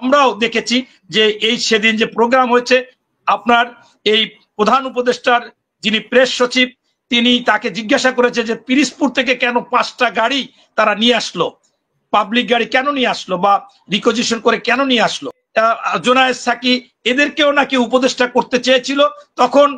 আমরাও দেখেছি যে এই সেদিন যে প্রোগ্রাম হয়েছে, আপনার এই প্রধান উপদেষ্টার যিনি প্রেস সচিব, তিনি তাকে জিজ্ঞাসা করেছে যে পিরিজপুর থেকে কেন 5টা গাড়ি তারা নিয়ে আসলো, পাবলিক গাড়ি কেন নিয়ে আসলো বা রিকোজিশন করে কেন নিয়ে আসলো। জোনায়েদ সাকি এদেরকেও নাকি উপদেষ্টা করতে চেয়েছিল, তখন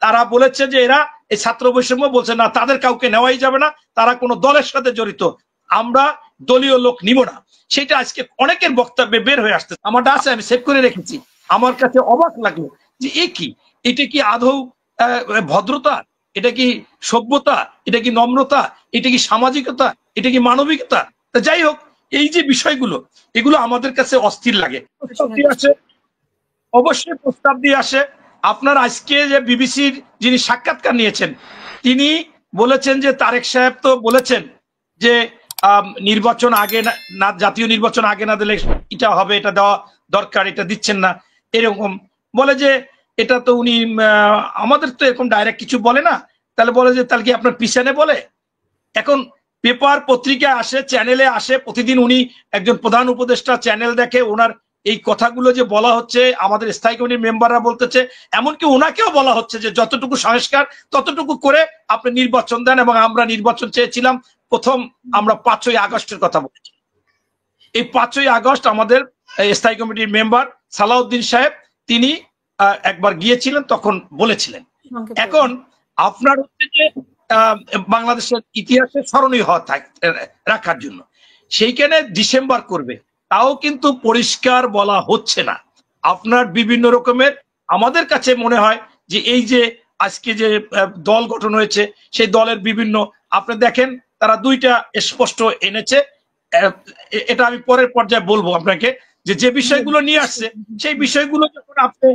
তারা বলেছে যে এরা এই ছাত্র বৈষম্য বলছে না, তাদের কাউকে নেওয়াই যাবে না, তারা কোনো দলের সাথে জড়িত, আমরা দলীয় লোক নিব না। সেটা আজকে অনেকের বক্তব্যে বের হয়ে আসছে, আমারটা আছে, আমি সেভ করে রেখেছি। আমার কাছে অবাক লাগলো যে এটা কি আদৌ ভদ্রতা, এটা কি সভ্যতা, এটা কি নম্রতা, এটা কি সামাজিকতা, এটা কি মানবিকতা? যাই হোক, এই যে বিষয়গুলো, এগুলো আমাদের কাছে অস্থির লাগে। অবশ্যই প্রস্তাব দিয়ে আসে। আপনার আজকে যে বিবিসির যিনি সাক্ষাৎকার নিয়েছেন, তিনি বলেছেন যে তারেক সাহেব তো বলেছেন যে নির্বাচন আগে না, জাতীয় নির্বাচন আগে না দিলে এটা হবে, এটা দেওয়া দরকার, এটা দিচ্ছেন না, এরকম বলে। যে এটা তো উনি আমাদের তো এরকম ডাইরেক্ট কিছু বলে না, তাহলে বলে যে তাহলে কি আপনার পিছনে বলে। এখন পেপার পত্রিকায় আসে, চ্যানেলে আসে, প্রতিদিন উনি একজন প্রধান উপদেষ্টা, চ্যানেল দেখে, ওনার এই কথাগুলো যে বলা হচ্ছে, আমাদের স্থায়ী কমিটির মেম্বাররা বলতেছে, এমনকি ওনাকেও বলা হচ্ছে যে যতটুকু সংস্কার ততটুকু করে আপনি নির্বাচন দেন। এবং আমরা নির্বাচন চেয়েছিলাম, প্রথম আমরা 5ই আগস্টের কথা বলেছি। এই 5ই আগস্ট আমাদের স্থায়ী কমিটির মেম্বার সালাউদ্দিন সাহেব তিনি একবার গিয়েছিলেন, তখন বলেছিলেন। এখন আপনার হচ্ছে যে বাংলাদেশের ইতিহাসে স্মরণীয় রাখার জন্য সেইখানে ডিসেম্বর করবে, তাও কিন্তু পরিষ্কার বলা হচ্ছে না। আপনার বিভিন্ন রকমের, আমাদের কাছে মনে হয় যে এই যে আজকে যে দল গঠন হয়েছে, সেই দলের বিভিন্ন, আপনি দেখেন তারা 2টা স্পষ্ট এনেছে। এটা আমি পরের পর্যায়ে বলবো আপনাকে, যে বিষয়গুলো নিয়ে আসছে, সেই বিষয়গুলো যখন আপনি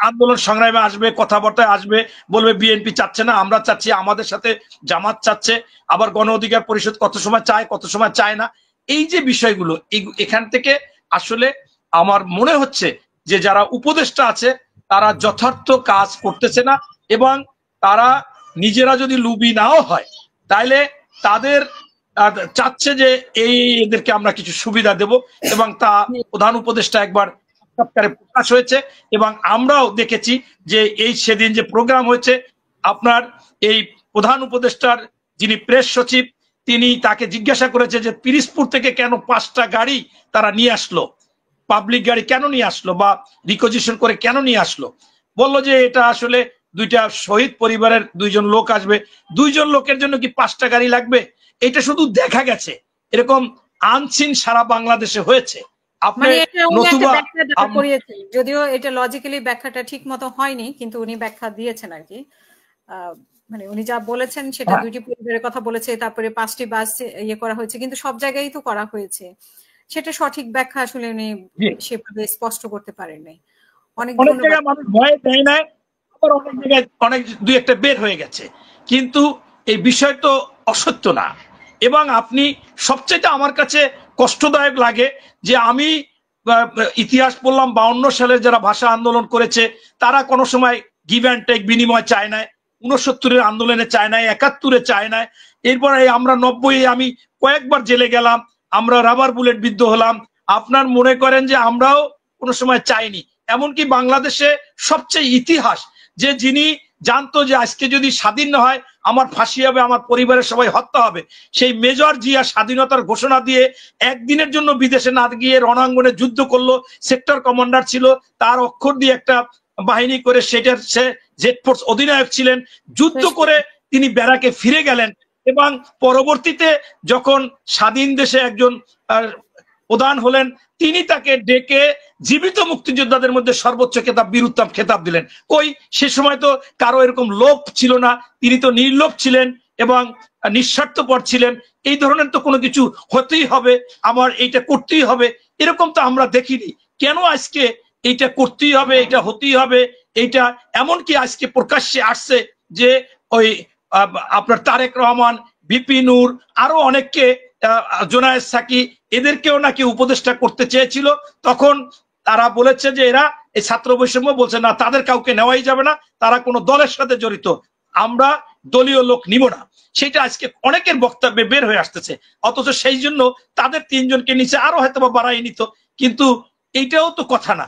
আন্দোলন সংগ্রামে আসবে, কথাবার্তায় আসবে, বলবে বিএনপি চাচ্ছে না, আমরা চাচ্ছি, আমাদের সাথে জামাত চাচ্ছে, আবার গণ অধিকার পরিষদ কত সময় চায়, কত সময় চায় না। এই যে বিষয়গুলো, এখান থেকে আসলে আমার মনে হচ্ছে যে যারা উপদেষ্টা আছে তারা যথার্থ কাজ করতেছে না, এবং তারা নিজেরা যদি লুবি নাও হয়, তাইলে তাদের চাচ্ছে যে এদেরকে আমরা কিছু সুবিধা দেব, এবং তা প্রধান উপদেষ্টা একবার প্রকাশ হয়েছে। এবং আমরাও দেখেছি যে এই সেদিন যে প্রোগ্রাম হয়েছে, আপনার এই প্রধান উপদেষ্টার যিনি প্রেস সচিব, তিনি তাকে জিজ্ঞাসা করেছে যে পিরিজপুর থেকে কেন 5টা গাড়ি তারা নিয়ে আসলো, পাবলিক গাড়ি কেন নিয়ে আসলো বা রিকোজিশন করে কেন নিয়ে আসলো। বললো যে এটা আসলে 2টা শহীদ পরিবারের 2জন লোক আসবে, 2জন লোকের জন্য কি 5টা গাড়ি লাগবে? এটা শুধু দেখা গেছে, এরকম আনসিন সারা বাংলাদেশে হয়েছে। যদিও এটা লজিক্যালি ব্যাখ্যাটা ঠিক মতো হয়নি, কিন্তু উনি ব্যাখ্যা দিয়েছেন আর কি। মানে উনি যা বলেছেন সেটা 2টি পরিবারের কথা বলেছে, তারপরে 5টি বাস ইয়ে করা হয়েছে, কিন্তু সব জায়গায় তো করা হয়েছে, সেটা সঠিক ব্যাখ্যা আসলে উনি সেভাবে স্পষ্ট করতে পারেননি। অনেক জায়গায় মানুষ ভয় দেয় না, আবার অনেক জায়গায় অনেক 2-1টা বের হয়ে গেছে, কিন্তু এই বিষয় তো অসত্য না। এবং আপনি সবচেয়ে আমার কাছে কষ্টদায়ক লাগে যে আমি ইতিহাস বললাম, 52 সালের যারা ভাষা আন্দোলন করেছে তারা কোনো সময় গিভ অ্যান্ড টেক বিনিময় চায় না, 69-এর আন্দোলনে চায় না, 71-এ চায় না। এরপরে আমরা 90-এ আমি কয়েকবার জেলে গেলাম, আমরা রাবার বুলেট বিদ্ধ হলাম। আপনার মনে করেন যে আমরাও কোনো সময় চাইনি। এমনকি বাংলাদেশে সবচেয়ে ইতিহাস যে যিনি জানতো যে আজকে যদি স্বাধীন না হয় আমার ফাঁসি হবে, আমার পরিবারের সবাই হত্যা হবে, সেই মেজর জিয়া স্বাধীনতার ঘোষণা দিয়ে একদিনের জন্য বিদেশে না গিয়ে রণাঙ্গনে যুদ্ধ করলো, সেক্টর কমান্ডার ছিল, তার অক্ষর দিয়ে একটা বাহিনী করে, সেটার সে জেড ফোর্স অধিনায়ক ছিলেন, যুদ্ধ করে তিনি ব্যারাকে ফিরে গেলেন। এবং পরবর্তীতে যখন স্বাধীন দেশে একজন প্রধান হলেন, তিনি তাকে ডেকে জীবিত মুক্তিযোদ্ধাদের মধ্যে সর্বোচ্চ খেতাব বীর উত্তম খেতাব দিলেন। কই সে সময় তো কারো এরকম লোভ ছিল না, তিনি তো নির্লোভ ছিলেন এবং নিঃস্বার্থপর ছিলেন। এই ধরনের তো কোনো কিছু হতেই হবে, আমার এইটা করতেই হবে, এরকম তো আমরা দেখিনি। কেন আজকে এইটা করতেই হবে, এটা হতেই হবে, এইটা এমনকি আজকে প্রকাশ্যে আসছে যে ওই আপনার তারেক রহমান, ভিপি নূর, আরো অনেককে, জোনায়েদ সাকি এদেরকেও নাকি উপদেষ্টা করতে চেয়েছিল, তখন তারা বলেছে যে এরা এই ছাত্র বৈষম্য বলছে না, তাদের কাউকে নেওয়াই যাবে না, তারা কোনো দলের সাথে জড়িত, আমরা দলীয় লোক নিব না। সেটা আজকে অনেকের বক্তব্যে বের হয়ে আসতেছে, অথচ সেই জন্য তাদের 3 জনকে নিচে আরো হয়তো বা বাড়াই নিত। কিন্তু এইটাও তো কথা না।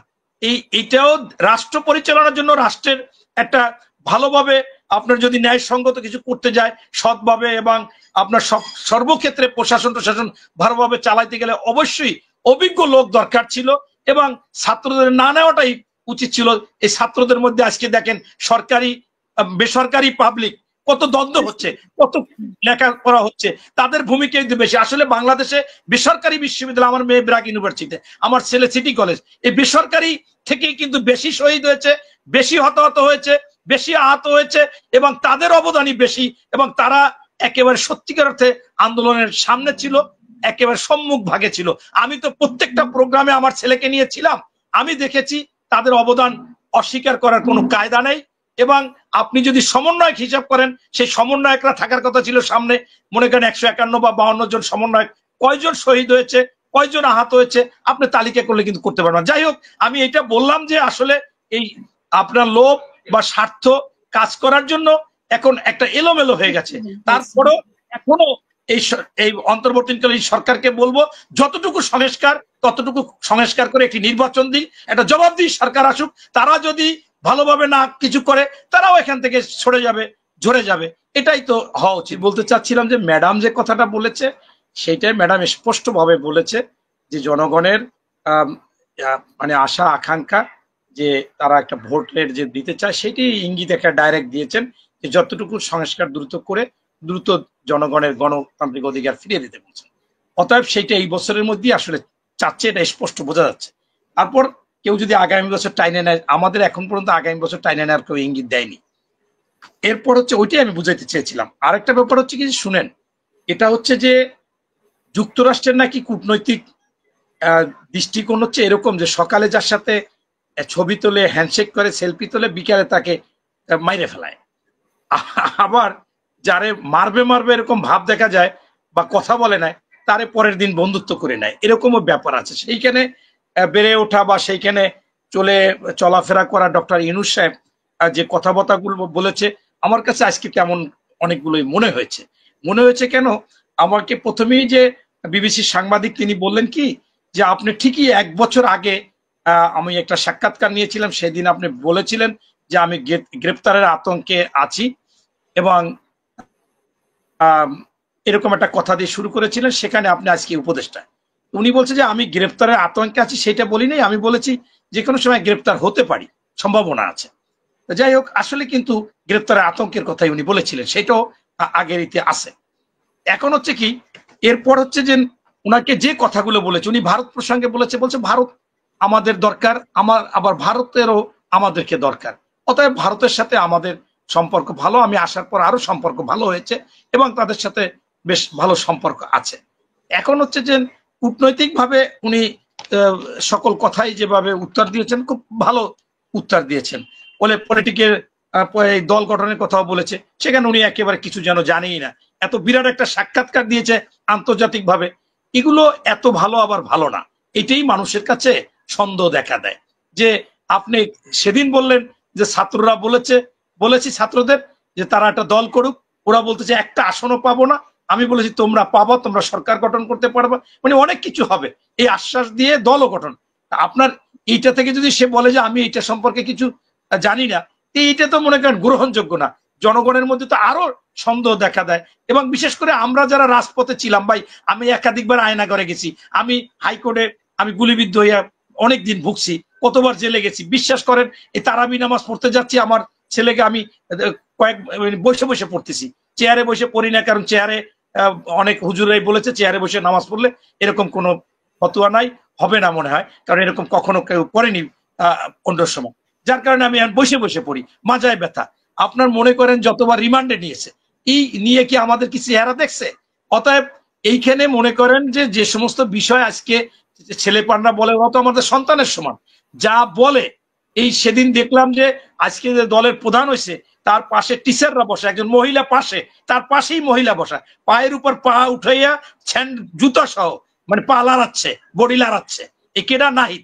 এইটাও রাষ্ট্র পরিচালনার জন্য রাষ্ট্রের একটা ভালোভাবে আপনার যদি ন্যায়সঙ্গত কিছু করতে যায় সৎভাবে এবং আপনার সর্বক্ষেত্রে প্রশাসন ভালোভাবে চালাইতে গেলে অবশ্যই অভিজ্ঞ লোক দরকার ছিল এবং ছাত্রদের না নেওয়াটাই উচিত ছিল। এই ছাত্রদের মধ্যে আজকে দেখেন সরকারি বেসরকারি পাবলিক কত দ্বন্দ্ব হচ্ছে, কত লেখাপড়া হচ্ছে, তাদের ভূমিকা কিন্তু বেশি। আসলে বাংলাদেশে বেসরকারি বিশ্ববিদ্যালয়, আমার মেয়ে ব্র্যাক ইউনিভার্সিটিতে, আমার ছেলে সিটি কলেজ, এই বেসরকারি থেকেই কিন্তু বেশি শহীদ হয়েছে, বেশি হতাহত হয়েছে, বেশি আহত হয়েছে এবং তাদের অবদানই বেশি এবং তারা একেবারে সত্যিকার অর্থে আন্দোলনের সামনে ছিল, একেবারে সম্মুখ ভাগে ছিল। আমি তো প্রত্যেকটা প্রোগ্রামে আমার ছেলেকে নিয়েছিলাম, আমি দেখেছি তাদের অবদান অস্বীকার করার কোনো কায়দা নেই। এবং আপনি যদি সমন্বয়ক হিসাব করেন, সেই সমন্বয়করা থাকার কথা ছিল সামনে। মনে করেন 151 বা 52 জন সমন্বয়ক, কয়জন শহীদ হয়েছে, কয়জন আহত হয়েছে, আপনি তালিকা করলে কিন্তু করতে পারবেন। যাই হোক, আমি এটা বললাম যে আসলে এই আপনার লোভ বা স্বার্থ কাজ করার জন্য এখন একটা এলোমেলো হয়ে গেছে। তারপরেও এখনো এই অন্তর্বর্তীকালীন সরকারকে বলবো যতটুকু সংস্কার ততটুকু সংস্কার করে একটি নির্বাচন দিক, একটা জবাবদিহি সরকার আসুক। তারা যদি ভালোভাবে না কিছু করে তারাও এখান থেকে সরে যাবে, ঝরে যাবে। এটাই তো হওয়া উচিত। বলতে চাচ্ছিলাম যে ম্যাডাম যে কথাটা বলেছে সেইটাই ম্যাডাম স্পষ্টভাবে বলেছে যে জনগণের মানে আশা আকাঙ্ক্ষা যে তারা একটা ভোটের যে দিতে চায় সেটি ইঙ্গিত একটা ডাইরেক্ট দিয়েছেন যে যতটুকু সংস্কার দ্রুত করে দ্রুত জনগণের গণতান্ত্রিক অধিকার ফিরিয়ে দিতে বলছেন। অতএব সেইটা এই বছরের মধ্যেই আসলে চাচ্ছে, এটা স্পষ্ট বোঝা যাচ্ছে। তারপর কেউ যদি আগামী বছর টাইনে নেয়, আমাদের এখন পর্যন্ত আগামী বছর টাইনে নেওয়ার কেউ ইঙ্গিত দেয়নি। এরপর হচ্ছে ওইটাই আমি বুঝাইতে চেয়েছিলাম। আরেকটা ব্যাপার হচ্ছে কি, শুনেন, এটা হচ্ছে যে যুক্তরাষ্ট্রের নাকি কূটনৈতিক দৃষ্টিকোণ হচ্ছে এরকম যে সকালে যার সাথে ছবি তোলে, হ্যান্ডশেক করে, সেলফি তোলে, বিকালে তাকে মাইরে ফেলায়। আবার যারে মারবে মারবে এরকম ভাব দেখা যায় বা কথা বলে নাই, তারে পরের দিন বন্ধুত্ব করে নেয়, এরকমও ব্যাপার আছে। সেইখানে বেড়ে ওঠা বা সেইখানে চলাফেরা করা ডক্টর ইউনূস সাহেব যে কথাবার্তাগুলো বলেছে, আমার কাছে আজকে কেমন অনেকগুলোই মনে হয়েছে। কেন, আমাকে প্রথমেই যে বিবিসির সাংবাদিক তিনি বললেন কি যে আপনি ঠিকই 1 বছর আগে আমি একটা সাক্ষাৎকার নিয়েছিলাম, সেদিন আপনি বলেছিলেন যে আমি গ্রেপ্তারের আতঙ্কে আছি এবং এরকম একটা কথা দিয়ে শুরু করেছিলেন। সেখানে আপনি আজকে উপদেষ্টা, উনি বলছে যে আমি গ্রেপ্তারের আতঙ্কে আছি, সেটা বলি নাই, আমি বলেছি যে কোনো সময় গ্রেপ্তার হতে পারি, সম্ভাবনা আছে। যাই হোক, আসলে কিন্তু গ্রেপ্তারের আতঙ্কের কথাই উনি বলেছিলেন, সেটাও আগের ইতি আছে। এখন হচ্ছে কি, এরপর হচ্ছে যে উনাকে যে কথাগুলো বলেছে, উনি ভারত প্রসঙ্গে বলছে ভারত আমাদের দরকার, আবার ভারতেরও আমাদেরকে দরকার। অতএব ভারতের সাথে আমাদের সম্পর্ক ভালো, আমি আসার পর আরো সম্পর্ক ভালো হয়েছে এবং তাদের সাথে বেশ ভালো সম্পর্ক আছে। এখন হচ্ছে যে কূটনৈতিক ভাবে উনি সকল কথাই যেভাবে উত্তর দিয়েছেন, খুব ভালো উত্তর দিয়েছেন। বলে পলিটিকের দল গঠনের কথাও বলেছে, সেখানে উনি একেবারে কিছু যেন জানেই না। এত বিরাট একটা সাক্ষাৎকার দিয়েছে আন্তর্জাতিক ভাবে, এগুলো এত ভালো আবার ভালো না, এটাই মানুষের কাছে সন্দেহ দেখা দেয়। যে আপনি সেদিন বললেন যে ছাত্ররা বলেছি ছাত্রদের যে তারা একটা দল করুক, ওরা বলতেছে একটা আসনও পাবো না, আমি বলেছি তোমরা পাবো, তোমরা সরকার গঠন করতে পারবে, মানে অনেক কিছু হবে, এই আশ্বাস দিয়ে দলও গঠন। আপনার এইটা থেকে যদি সে বলে যে আমি এইটা সম্পর্কে কিছু জানি না, এইটা তো মনে করেন গ্রহণযোগ্য না। জনগণের মধ্যে তো আরো সন্দেহ দেখা দেয়। এবং বিশেষ করে আমরা যারা রাজপথে ছিলাম, ভাই আমি একাধিকবার আয়নাঘরে গেছি, আমি হাইকোর্টে আমি গুলিবিদ্ধ হইয়া অনেকদিন ভুগছি, কতবার জেলে গেছি। বিশ্বাস করেন, এই তারাবি নামাজ পড়তে যাচ্ছি, আমার ছেলেকে আমি বসে বসে পড়তেছি, চেয়ারে বসে পড়ি না, কারণ চেয়ারে অনেক হুজুরাই বলেছে চেয়ারে বসে নামাজ পড়লে এরকম কোনো ফতোয়া নাই, হবে না মনে হয়, কারণ এরকম কখনো কেউ পড়েনি অন্য সময়, যার কারণে আমি বসে বসে পড়ি, মাজায় ব্যথা। আপনার মনে করেন যতবার রিমান্ডে নিয়েছে, এই নিয়ে কি আমাদের কি চেহারা দেখছে? অতএব এইখানে মনে করেন যে সমস্ত বিষয় আজকে ছেলেপান্ডা বলে, ওরা তো আমাদের সন্তানের সমান, যা বলে এই সেদিন দেখলাম যে আজকে যে দলের প্রধান হয়েছে তার পাশে টিচাররা বসে, একজন মহিলা পাশে, তার পাশেই মহিলা বসা, পায়ের উপর পা উঠাইয়া জুতা সহ মানে পা লাড়াচ্ছে, বডি লাড়াচ্ছে, এই কেডা নাহিদ।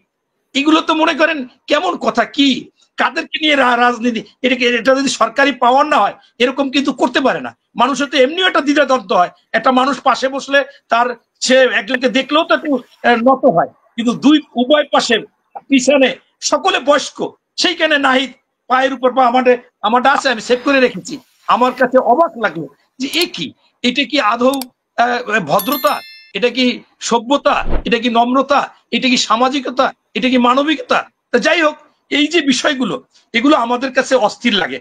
এগুলো তো মনে করেন কেমন কথা, কি কাদেরকে নিয়ে রাজনীতি? এটা যদি সরকারি পাওয়ার না হয় এরকম কিন্তু করতে পারে না। মানুষের তো এমনিও একটা দ্বিধাদ্বন্দ্ব হয়, একটা মানুষ পাশে বসলে তার সে একজনকে দেখলেও তো একটু নত হয়, কিন্তু উভয় পাশে পিছনে সকলে বয়স্ক, সেইখানে নাহিদ পায়ের উপর পা, আমারটা আছে, আমি সেভ করে রেখেছি। আমার কাছে অবাক লাগলো যে এটা কি আদৌ ভদ্রতা, এটা কি সভ্যতা, এটা কি নম্রতা, এটা কি সামাজিকতা, এটা কি মানবিকতা? তা যাই হোক, এই যে বিষয়গুলো, এগুলো আমাদের কাছে অস্থির লাগে।